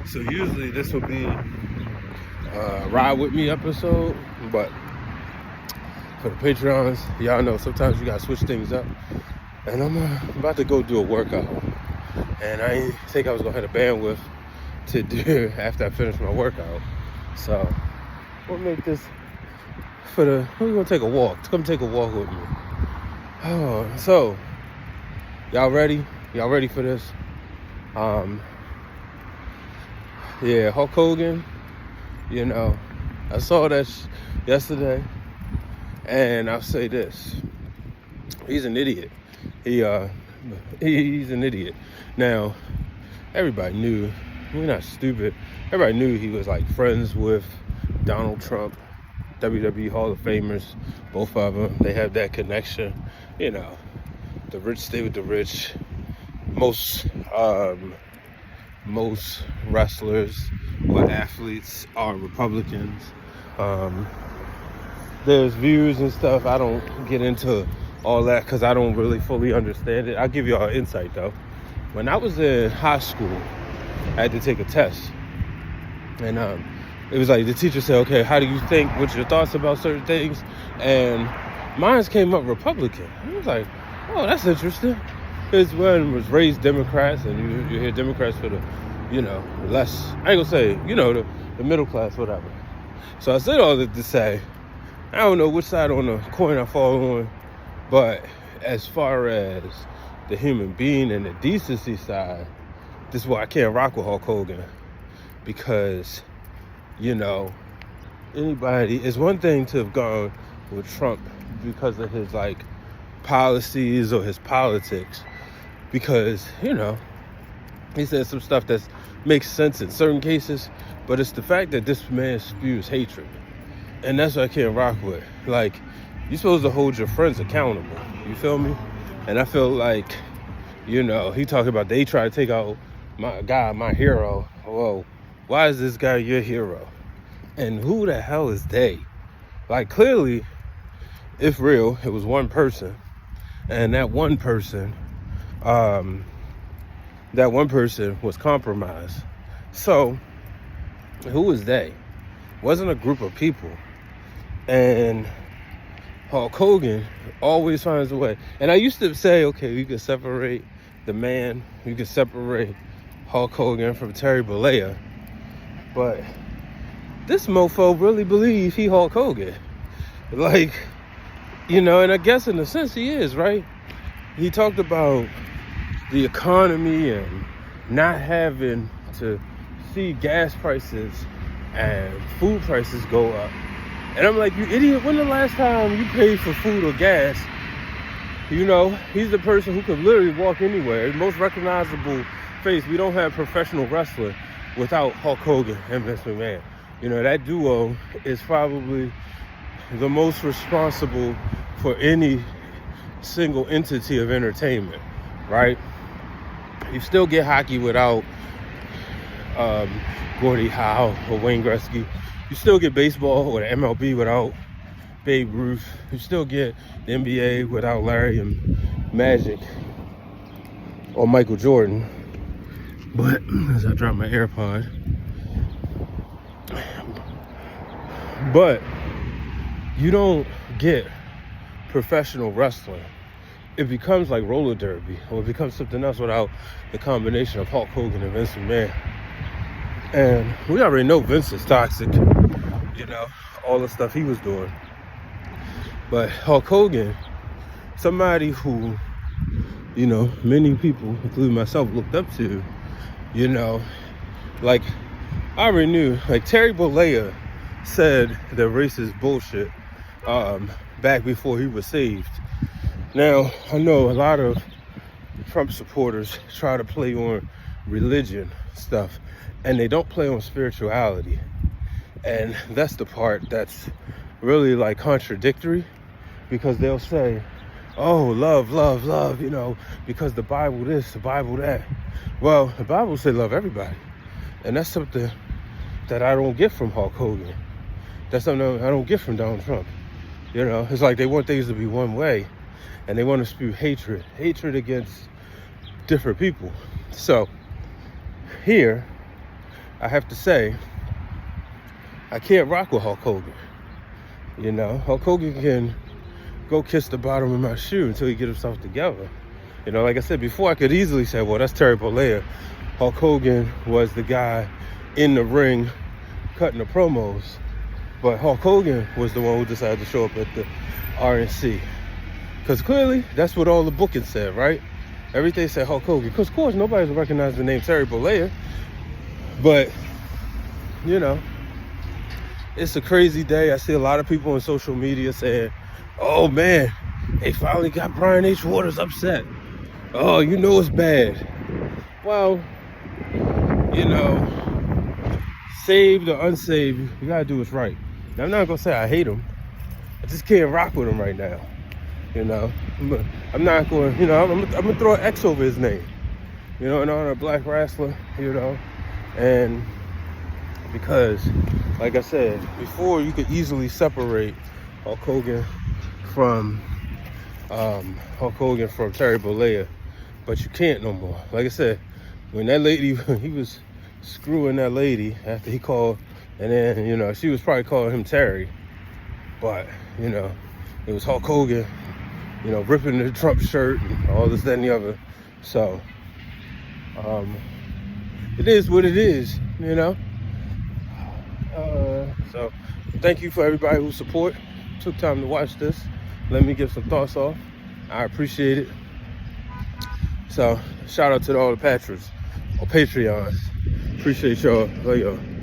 So usually this will be a ride with me episode, but for the Patreons, y'all know sometimes you gotta switch things up. And I'm about to go do a workout, and I didn't think I was gonna have the bandwidth to do after I finish my workout. So we'll make this we're gonna take a walk. Come take a walk with me. Oh, so y'all ready? Y'all ready for this? Yeah, Hulk Hogan, I saw that yesterday, and I'll say this. He's an idiot. He's an idiot. Now, everybody knew, we're not stupid, everybody knew he was like friends with Donald Trump, WWE Hall of Famers, both of them. They have that connection. The rich stay with the rich. Most wrestlers or athletes are Republicans. There's views and stuff. I don't get into all that because I don't really fully understand it. I'll give you all insight though. When I was in high school, I had to take a test, and it was like the teacher said, okay, how do you think, what's your thoughts about certain things? And mine came up Republican. I was like, oh, that's interesting. Because one was raised Democrats, and you hear Democrats for the, less, I ain't gonna say, the middle class, whatever. So I said all that to say, I don't know which side on the coin I fall on, but as far as the human being and the decency side, this is why I can't rock with Hulk Hogan. Because, anybody, it's one thing to have gone with Trump because of his, policies or his politics. Because, he said some stuff that makes sense in certain cases, but it's the fact that this man spews hatred. And that's what I can't rock with. You're supposed to hold your friends accountable. You feel me? And I feel like, he talking about they try to take out my guy, my hero. Whoa, why is this guy your hero? And who the hell is they? Clearly, if real, it was one person. And that one person was compromised. So, who is they? Wasn't a group of people. And Hulk Hogan always finds a way. And I used to say, okay, you can separate the man, you can separate Hulk Hogan from Terry Bollea. But this mofo really believes he Hulk Hogan. And I guess in a sense he is, right? He talked about the economy and not having to see gas prices and food prices go up. And I'm like, you idiot, when the last time you paid for food or gas? He's the person who could literally walk anywhere. The most recognizable face. We don't have professional wrestling without Hulk Hogan and Vince McMahon. That duo is probably the most responsible for any single entity of entertainment, right? You still get hockey without Gordie Howe or Wayne Gretzky. You still get baseball or the MLB without Babe Ruth. You still get the NBA without Larry and Magic or Michael Jordan. But as I drop my AirPod, but you don't get professional wrestling. It becomes like roller derby, or it becomes something else without the combination of Hulk Hogan and Vince McMahon. And we already know Vince is toxic, all the stuff he was doing. But Hulk Hogan, somebody who, many people, including myself, looked up to, I already knew, Terry Bollea said that racist bullshit back before he was saved. Now, I know a lot of Trump supporters try to play on religion stuff, and they don't play on spirituality. And that's the part that's really contradictory, because they'll say, oh, love, love, love, because the Bible this, the Bible that. Well, the Bible said love everybody. And that's something that I don't get from Hulk Hogan. That's something I don't get from Donald Trump. It's like they want things to be one way, and they want to spew hatred against different people. So here, I have to say, I can't rock with Hulk Hogan. You know, Hulk Hogan can go kiss the bottom of my shoe until he get himself together. You know, like I said before, I could easily say, well, that's Terry Bollea. Hulk Hogan was the guy in the ring cutting the promos. But Hulk Hogan was the one who decided to show up at the RNC. Because clearly, that's what all the booking said, right? Everything said Hulk Hogan. Because, of course, nobody's recognized the name Terry Bollea. But, you know, it's a crazy day. I see a lot of people on social media saying, oh, man, they finally got Brian H. Waters upset. Oh, you know it's bad. Well, you know, saved or unsaved, you gotta do what's right. Now, I'm not gonna say I hate him. I just can't rock with him right now. You know, I'm not going. You know, I'm gonna throw an X over his name. You know, in honor of black wrestler. You know, and because, like I said before, you could easily separate Hulk Hogan from Terry Bollea, but you can't no more. Like I said, when that lady, he was screwing that lady after he called, and then, you know, she was probably calling him Terry, but, you know, it was Hulk Hogan, you know, ripping the Trump shirt and all this, that, and the other. So, it is what it is, you know. So, thank you for everybody who took time to watch this. Let me get some thoughts off. I appreciate it. So, shout out to all the patrons or Patreons. Appreciate y'all. Love y'all.